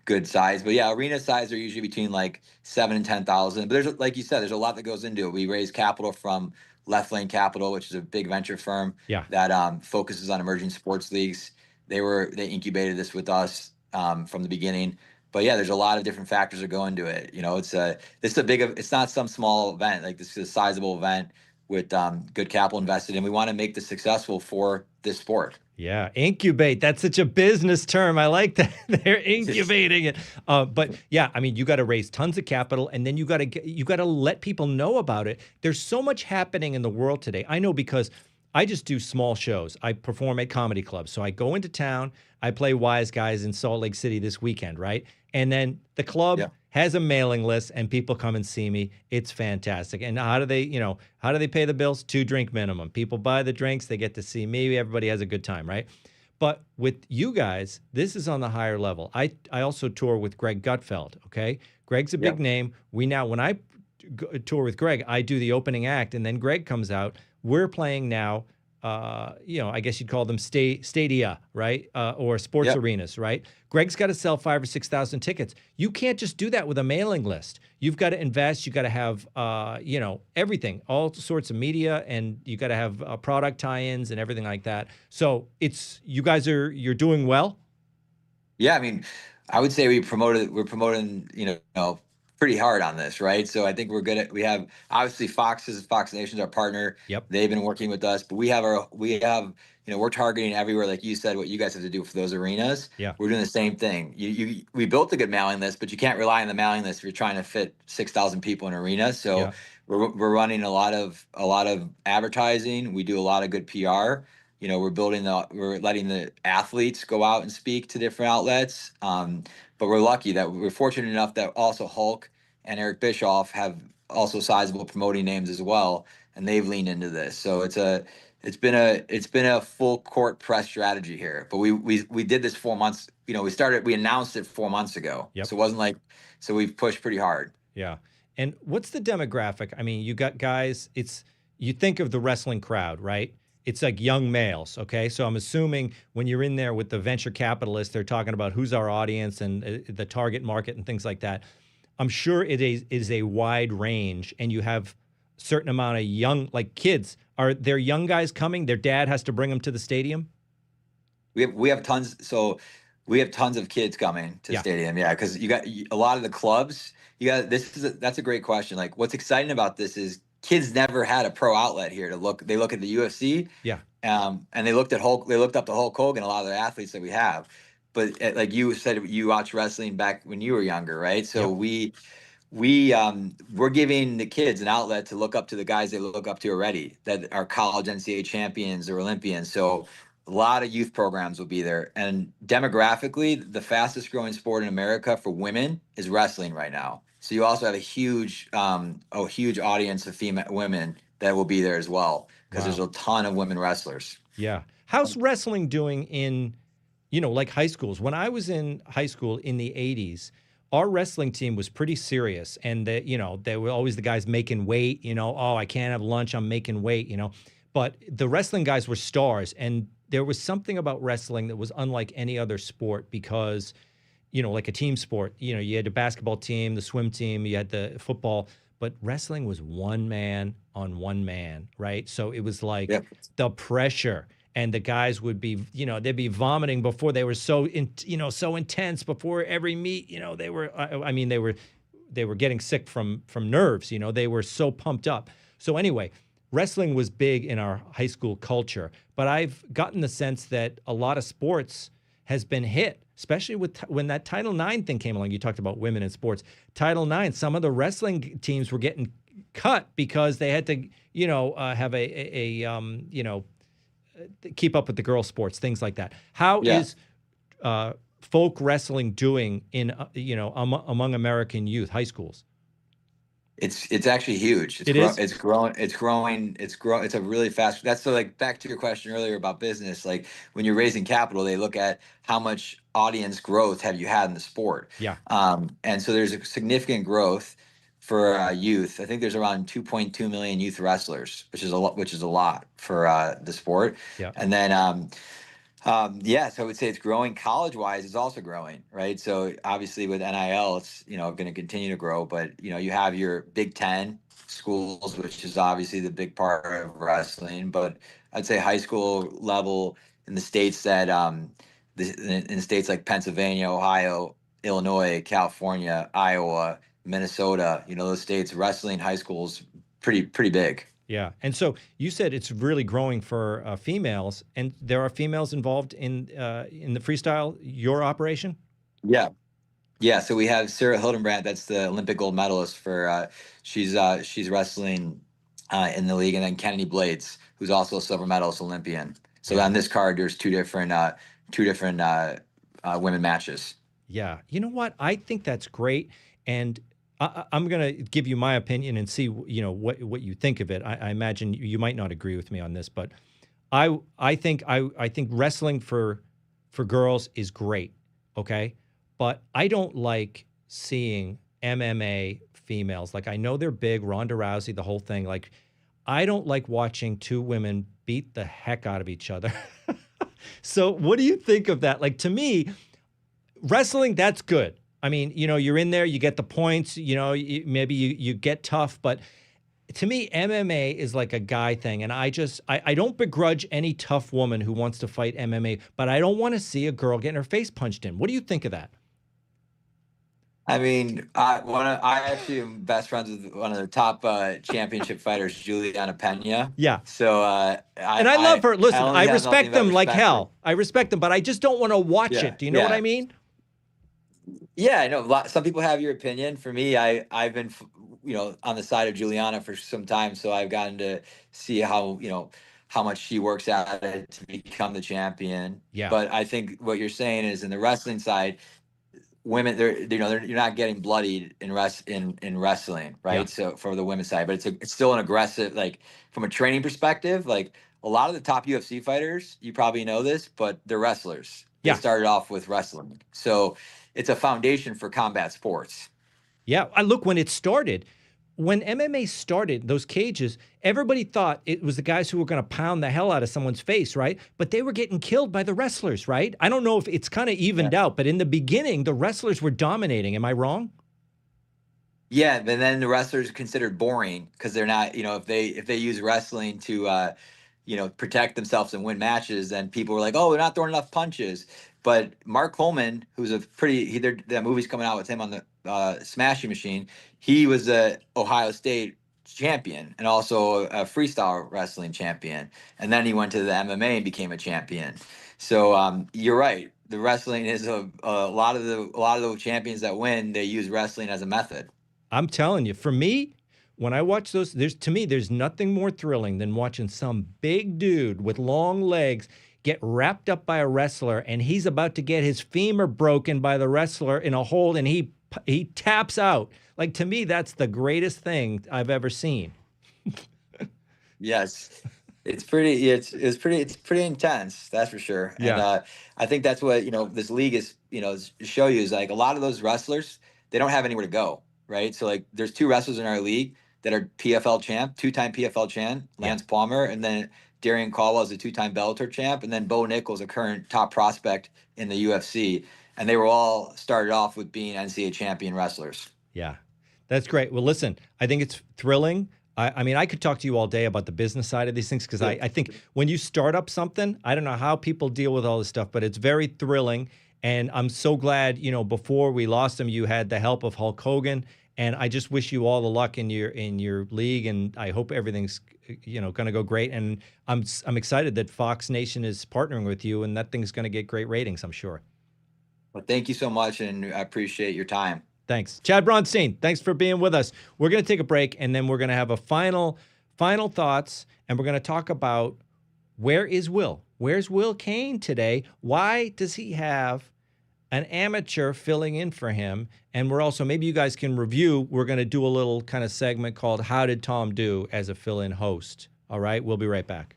good size. But yeah, arena size are usually between like 7,000 and 10,000. But there's, like you said, there's a lot that goes into it. We raise capital from Left Lane Capital, which is a big venture firm that focuses on emerging sports leagues. They incubated this with us from the beginning. But yeah, there's a lot of different factors that go into it. You know, it's not some small event. Like, this is a sizable event with good capital invested, and we want to make this successful for this sport. Yeah, incubate. That's such a business term. I like that. They're incubating it. But yeah, I mean, you got to raise tons of capital, and then you got to let people know about it. There's so much happening in the world today. I know because I just do small shows. I perform at comedy clubs. So I go into town. I play Wise Guys in Salt Lake City this weekend, right? And then the club has a mailing list, and people come and see me. It's fantastic. And how do they pay the bills? 2-drink minimum. People buy the drinks. They get to see me. Everybody has a good time, right? But with you guys, this is on the higher level. I also tour with Greg Gutfeld, okay? Greg's a big name. When I tour with Greg, I do the opening act, and then Greg comes out. We're playing now, I guess you'd call them stadia, right? Or sports arenas, right? Greg's got to sell 5,000 or 6,000 tickets. You can't just do that with a mailing list. You've got to invest. You got to have, everything, all sorts of media, and you got to have product tie-ins and everything like that. So you're doing well. Yeah, I mean, I would say we're promoting, pretty hard on this, right? So I think we have obviously Fox Nation's our partner. Yep. They've been working with us, but we have we're targeting everywhere, like you said, what you guys have to do for those arenas. Yeah. We're doing the same thing. We built a good mailing list, but you can't rely on the mailing list if you're trying to fit 6,000 people in an arena. So we're running a lot of advertising. We do a lot of good PR. We're letting the athletes go out and speak to different outlets. But we're lucky that we're fortunate enough that also Hulk and Eric Bischoff have also sizable promoting names as well, and they've leaned into this. So it's been a full court press strategy here. But we did this 4 months. We announced it 4 months ago. Yep. So it wasn't so we've pushed pretty hard. Yeah. And what's the demographic? I mean, you got guys. You think of the wrestling crowd, right? It's like young males, okay? So I'm assuming when you're in there with the venture capitalists, they're talking about who's our audience and the target market and things like that. I'm sure it is a wide range, and you have a certain amount of young, like kids. Are there young guys coming? Their dad has to bring them to the stadium? We have tons. So we have tons of kids coming to the stadium. Yeah, because you got a lot of the clubs. That's a great question. Like, what's exciting about this is kids never had a pro outlet here to look. They look at the UFC, and they looked at Hulk. They looked up to Hulk Hogan. A lot of the athletes that we have, but like you said, you watched wrestling back when you were younger, right? So we're giving the kids an outlet to look up to the guys they look up to already that are college NCAA champions or Olympians. So a lot of youth programs will be there, and demographically, the fastest growing sport in America for women is wrestling right now. So you also have a huge audience of women that will be there as well, because there's a ton of women wrestlers. Yeah. How's wrestling doing in, like high schools? When I was in high school in the 80s, our wrestling team was pretty serious. And, they were always the guys making weight, oh, I can't have lunch, I'm making weight, But the wrestling guys were stars. And there was something about wrestling that was unlike any other sport because like a team sport, you had a basketball team, the swim team, you had the football, but wrestling was one man on one man, right? So it was like the pressure, and the guys would be, they'd be vomiting before they were so intense before every meet, they were getting sick from nerves, they were so pumped up. So anyway, wrestling was big in our high school culture, but I've gotten the sense that a lot of sports has been hit, especially when that Title IX thing came along. You talked about women in sports. Title IX, some of the wrestling teams were getting cut because they had to, have keep up with the girl sports, things like that. How is folk wrestling doing in, among American youth, high schools? It's actually huge. It's growing. It's a really fast. That's so, like, back to your question earlier about business. Like, when you're raising capital, they look at how much audience growth have you had in the sport. Yeah. And so there's a significant growth for youth. I think there's around 2.2 million youth wrestlers, which is a lot for the sport. Yeah. And then so I would say it's growing. College-wise, it's also growing, right? So obviously with NIL, it's going to continue to grow. But you have your Big Ten schools, which is obviously the big part of wrestling. But I'd say high school level in the states that in states like Pennsylvania, Ohio, Illinois, California, Iowa, Minnesota, those states, wrestling high schools, pretty big. Yeah. And so you said it's really growing for females, and there are females involved in the freestyle, your operation? Yeah. Yeah. So we have Sarah Hildenbrandt. That's the Olympic gold medalist for, she's wrestling in the league. And then Kennedy Blades, who's also a silver medalist Olympian. So on this card, there's two different women matches. Yeah. You know what? I think that's great. And I'm going to give you my opinion and see, what you think of it. I imagine you might not agree with me on this, but I think wrestling for girls is great. Okay. But I don't like seeing MMA females. Like, I know they're big, Ronda Rousey, the whole thing. Like, I don't like watching two women beat the heck out of each other. So what do you think of that? Like, to me, wrestling, that's good. I mean, you're in there, you get the points, maybe you get tough, but to me, MMA is like a guy thing. And I don't begrudge any tough woman who wants to fight MMA, but I don't want to see a girl getting her face punched in. What do you think of that? I mean, I actually am best friends with one of the top championship fighters, Juliana Pena. Yeah. So I love her. Listen, I respect them like hell. I respect them, but I just don't want to watch it. Do you know what I mean? Yeah, I know. Some people have your opinion. For me, I've been, on the side of Juliana for some time, so I've gotten to see how much she works at it to become the champion. Yeah. But I think what you're saying is, in the wrestling side, women, you're not getting bloodied in wrestling, right? Yeah. So for the women's side, but it's still an aggressive, like, from a training perspective, like a lot of the top UFC fighters, you probably know this, but they're wrestlers. Yeah. They started off with wrestling. So it's a foundation for combat sports. Yeah. Look, when it started, when MMA started, those cages, everybody thought it was the guys who were going to pound the hell out of someone's face, right? But they were getting killed by the wrestlers, right? I don't know if it's kind of evened out, but in the beginning, the wrestlers were dominating. Am I wrong? Yeah, but then the wrestlers are considered boring because they're not, if they use wrestling to, protect themselves and win matches, then people were like, oh, they're not throwing enough punches. But Mark Coleman, who's that movie's coming out with him on the Smashing Machine, he was a Ohio State champion and also a freestyle wrestling champion. And then he went to the MMA and became a champion. So you're right. The wrestling is a lot of the champions that win, they use wrestling as a method. I'm telling you, for me, when I watch those, there's nothing more thrilling than watching some big dude with long legs get wrapped up by a wrestler, and he's about to get his femur broken by the wrestler in a hold, and he taps out. Like, to me, that's the greatest thing I've ever seen. Yes, it's pretty intense. That's for sure. Yeah. And I think that's what this league is show you is, like, a lot of those wrestlers, they don't have anywhere to go, right? So, like, there's two wrestlers in our league that are PFL champ, two-time PFL champ, Lance Palmer, and then Darian Caldwell is a two-time Bellator champ, and then Bo Nichols, a current top prospect in the UFC. And they were all started off with being NCAA champion wrestlers. Yeah, that's great. Well, listen, I think it's thrilling. I mean, I could talk to you all day about the business side of these things because I think when you start up something, I don't know how people deal with all this stuff, but it's very thrilling. And I'm so glad, before we lost him, you had the help of Hulk Hogan. And I just wish you all the luck in your league, and I hope everything's going to go great. And I'm excited that Fox Nation is partnering with you, and that thing's going to get great ratings, I'm sure. Well, thank you so much, and I appreciate your time. Thanks, Chad Bronstein. Thanks for being with us. We're going to take a break, and then we're going to have a final thoughts, and we're going to talk about where is Will? Where's Will Cain today? Why does he have an amateur filling in for him? And we're also, maybe you guys can review, we're going to do a little kind of segment called How Did Tom Do as a fill-in host. All right, we'll be right back.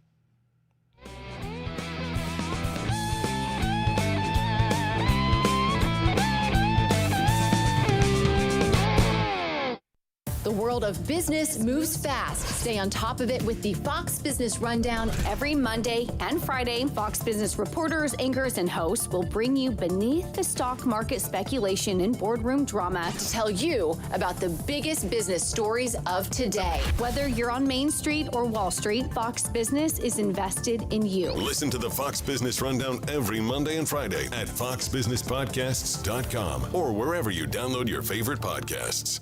The world world of business moves fast. Stay on top of it with the Fox Business Rundown every Monday and Friday. Fox Business reporters, anchors, and hosts will bring you beneath the stock market speculation and boardroom drama to tell you about the biggest business stories of today. Whether you're on Main Street or Wall Street, Fox Business is invested in you. Listen to the Fox Business Rundown every Monday and Friday at foxbusinesspodcasts.com or wherever you download your favorite podcasts.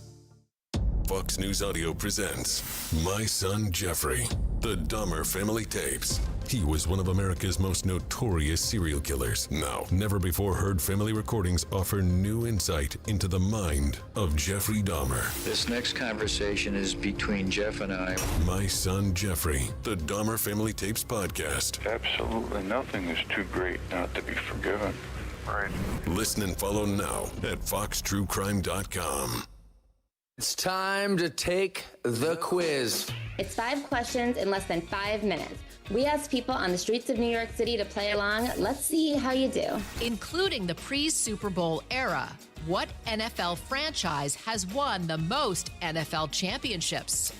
Fox News Audio presents My Son Jeffrey, the Dahmer Family Tapes. He was one of America's most notorious serial killers. Now, never before heard family recordings offer new insight into the mind of Jeffrey Dahmer. This next conversation is between Jeff and I. My Son Jeffrey, the Dahmer Family Tapes podcast. Absolutely nothing is too great not to be forgiven. Right. Listen and follow now at foxtruecrime.com. It's time to take the quiz. It's 5 questions in less than 5 minutes. We asked people on the streets of New York City to play along. Let's see how you do. Including the pre-Super Bowl era, what NFL franchise has won the most NFL championships?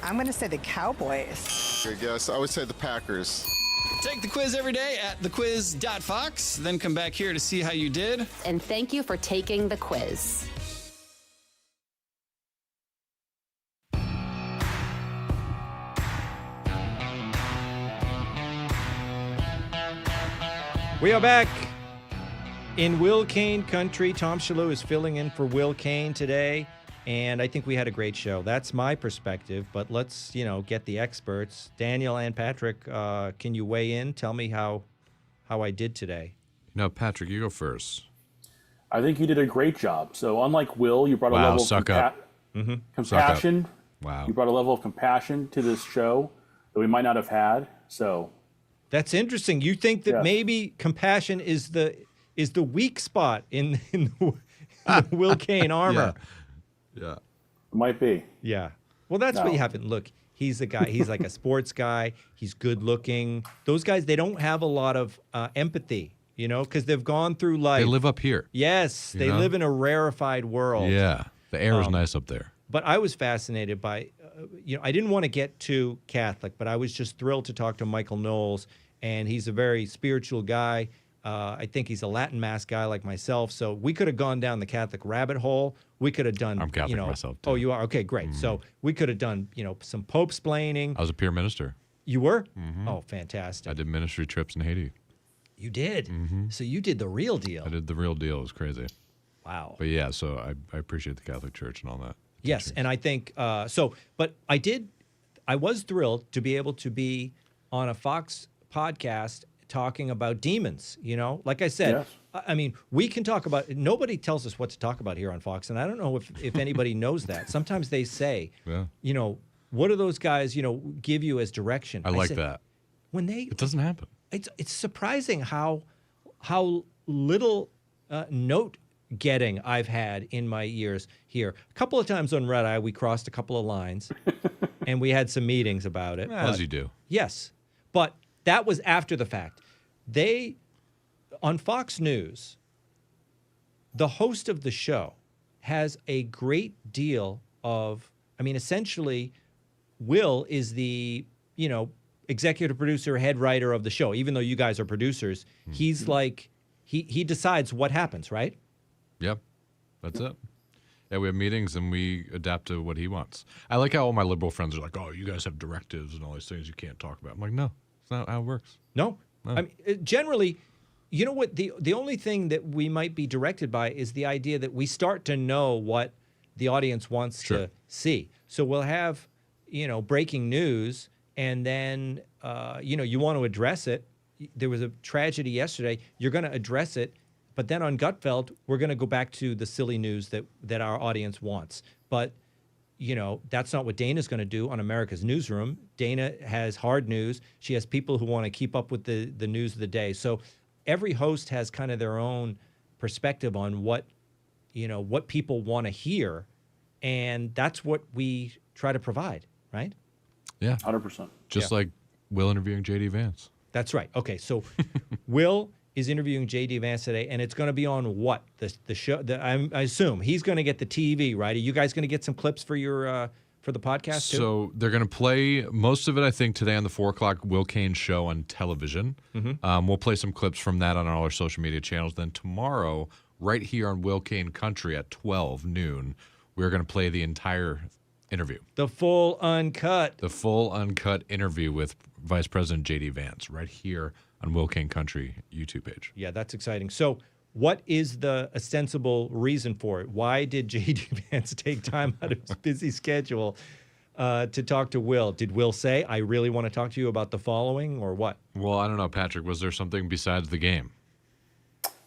I'm going to say the Cowboys. Good guess. I would say the Packers. Take the quiz every day at thequiz.fox, then come back here to see how you did. And thank you for taking the quiz. We are back in Will Cain country. Tom Shillue is filling in for Will Cain today, and I think we had a great show. That's my perspective, but let's, get the experts. Daniel and Patrick, can you weigh in? Tell me how I did today. No, Patrick, you go first. I think you did a great job. So unlike Will, you brought a level of compassion. Wow. You brought a level of compassion to this show that we might not have had. So that's interesting. You think that maybe compassion is the weak spot in the Will Cain armor? Yeah. It might be. Yeah. Well, that's what you haven't. Look, he's a guy. He's like a sports guy. He's good looking. Those guys, they don't have a lot of empathy, because they've gone through life. They live up here. Yes, they live in a rarefied world. Yeah, the air is nice up there. But I was fascinated by, I didn't want to get too Catholic, but I was just thrilled to talk to Michael Knowles, and he's a very spiritual guy. I think he's a Latin Mass guy like myself, so we could have gone down the Catholic rabbit hole. We could have done, I'm Catholic myself, too. Oh, you are? Okay, great. So we could have done, some Pope-splaining. I was a peer minister. You were? Mm-hmm. Oh, fantastic. I did ministry trips in Haiti. You did? Mm-hmm. So you did the real deal. I did the real deal. It was crazy. Wow. But yeah, so I appreciate the Catholic Church and all that. Yes, and I think, but I was thrilled to be able to be on a Fox podcast talking about demons, Like I said, I mean, we can talk about, nobody tells us what to talk about here on Fox, and I don't know if anybody knows that. Sometimes they say, what do those guys, give you as direction? I like that. It doesn't happen. It's surprising how little note getting I've had in my years here. A couple of times on Red Eye, we crossed a couple of lines, and we had some meetings about it. As you do. Yes, but that was after the fact. On Fox News, the host of the show has a great deal of, essentially, Will is the, executive producer, head writer of the show. Even though you guys are producers, he's like, he decides what happens, right? Yep, that's it. Yeah, we have meetings and we adapt to what he wants. I like how all my liberal friends are like, "Oh, you guys have directives and all these things you can't talk about." I'm like, no, it's not how it works. No. I mean, generally, you know what? The only thing that we might be directed by is the idea that we start to know what the audience wants to see. So we'll have, breaking news, and then, you want to address it. There was a tragedy yesterday. You're going to address it. But then on Gutfeld, we're going to go back to the silly news that our audience wants. But, that's not what Dana's going to do on America's Newsroom. Dana has hard news. She has people who want to keep up with the news of the day. So every host has kind of their own perspective on what people want to hear. And that's what we try to provide, right? Yeah. 100%. Just like Will interviewing J.D. Vance. That's right. Okay, so Will is interviewing J.D. Vance today, and it's going to be on what? The show? I assume he's going to get the TV, right? Are you guys going to get some clips for your for the podcast too? So they're going to play most of it, I think, today on the 4 o'clock Will Cain show on television. We'll play some clips from that on all our social media channels. Then tomorrow, right here on Will Cain Country at 12 noon, we're going to play the entire interview. The full uncut. The full uncut interview with Vice President J.D. Vance right here on Will Cain Country YouTube page. Yeah, that's exciting. So what is the ostensible reason for it? Why did J.D. Vance take time out of his busy schedule to talk to Will? Did Will say, I really want to talk to you about the following, or what? Well, I don't know, Patrick. Was there something besides the game?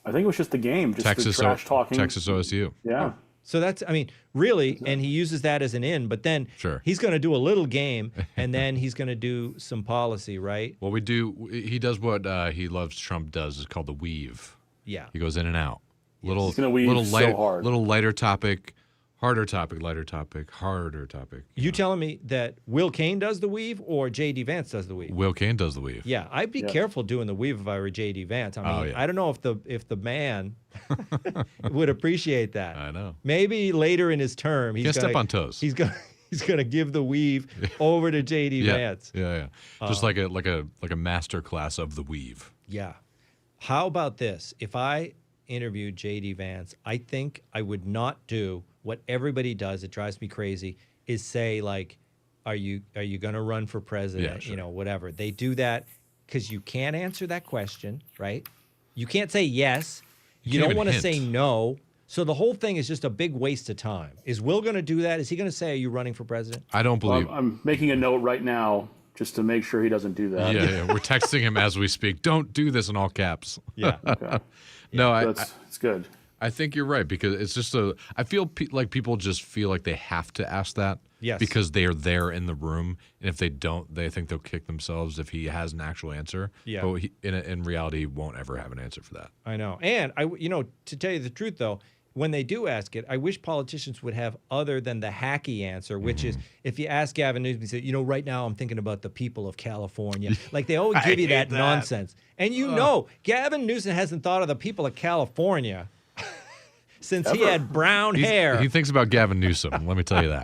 I think it was just the game, just Texas, the trash talking. Texas OSU. Yeah. So that's, I mean, really, and he uses that as an in, but then he's going to do a little game, and then he's going to do some policy, right? Well, he does what he loves Trump does. It's called the weave. Yeah. He goes in and out. He's gonna weave so hard. Little lighter topic, harder topic, lighter topic, harder topic. You telling me that Will Cain does the weave or J.D. Vance does the weave? Will Cain does the weave. Yeah, I'd be careful doing the weave if I were J.D. Vance. I mean, I don't know if the man would appreciate that. I know. Maybe later in his term, he's gonna gonna step on toes. He's gonna give the weave over to J.D. Vance. Yeah. Just like a master class of the weave. Yeah. How about this? If I interviewed J.D. Vance, I think I would not do what everybody does. It drives me crazy. Is say like, "Are you going to run for president?" Yeah, sure. You know, whatever. They do that because you can't answer that question, right? You can't say yes. You don't want to say no. So the whole thing is just a big waste of time. Is Will going to do that? Is he going to say, "Are you running for president?" I don't believe. I'm making a note right now just to make sure he doesn't do that. Yeah. We're texting him as we speak. Don't do this in all caps. Yeah. Okay. No, it's good. I think you're right because it's just I feel like people just feel like they have to ask that. Yes. Because they are there in the room, and if they don't, they think they'll kick themselves if he has an actual answer. Yeah. But in reality, he won't ever have an answer for that. I know. And to tell you the truth though, when they do ask it, I wish politicians would have other than the hacky answer, which is if you ask Gavin Newsom, he said, right now I'm thinking about the people of California. Like they always give you that nonsense. And Gavin Newsom hasn't thought of the people of California since he had brown hair. He thinks about Gavin Newsom, let me tell you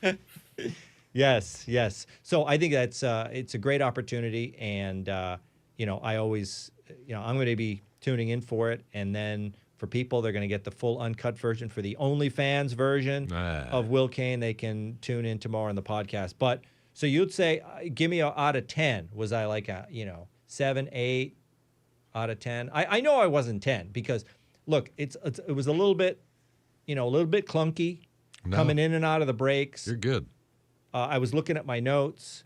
that. Yes. So I think that's it's a great opportunity, and I always I'm going to be tuning in for it, and then for people, they're going to get the full uncut version. For the OnlyFans version of Will Cain, they can tune in tomorrow on the podcast. But so you'd say, give me out of 10. Was I like a 7, 8 out of 10? I know I wasn't 10 because look, it was a little bit clunky coming in and out of the breaks. You're good. I was looking at my notes.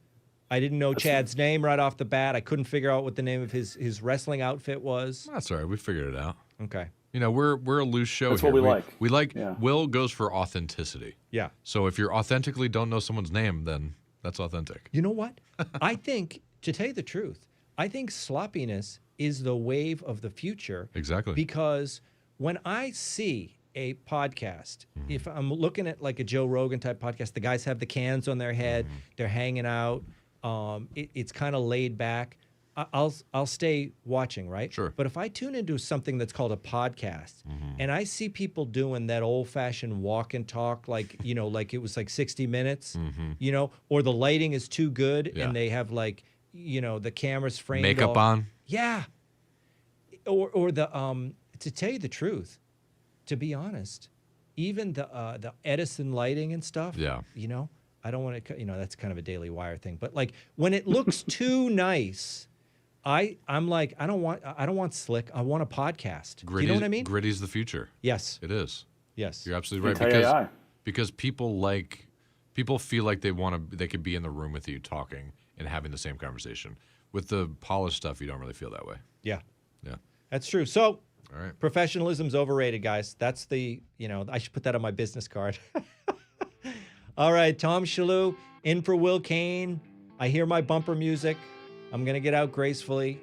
I didn't know Chad's name right off the bat. I couldn't figure out what the name of his wrestling outfit was. That's all right. We figured it out. Okay. We're a loose show. That's here. What we like. We like. Will goes for authenticity. Yeah. So if you authentically don't know someone's name, then that's authentic. You know what? I think, to tell you the truth, I think sloppiness is the wave of the future. Exactly. Because when I see a podcast, if I'm looking at like a Joe Rogan type podcast, the guys have the cans on their head, they're hanging out, it's kind of laid back. I'll stay watching, right? Sure. But if I tune into something that's called a podcast, and I see people doing that old-fashioned walk and talk, like like it was like 60 Minutes, or the lighting is too good, and they have like the cameras framed, makeup on, or the to tell you the truth, to be honest, even the Edison lighting and stuff, I don't want to, that's kind of a Daily Wire thing, but like when it looks too nice. I'm like, I don't want slick. I want a podcast. Do you know what I mean? Gritty's the future. Yes. It is. Yes. You're absolutely right. Because people feel like they could be in the room with you talking and having the same conversation. With the polished stuff, you don't really feel that way. Yeah. Yeah. That's true. So all right. Professionalism's overrated, guys. That's the, I should put that on my business card. All right, Tom Shillue in for Will Cain. I hear my bumper music. I'm going to get out gracefully,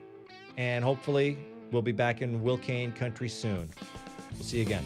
and hopefully we'll be back in Will Cain country soon. We'll see you again.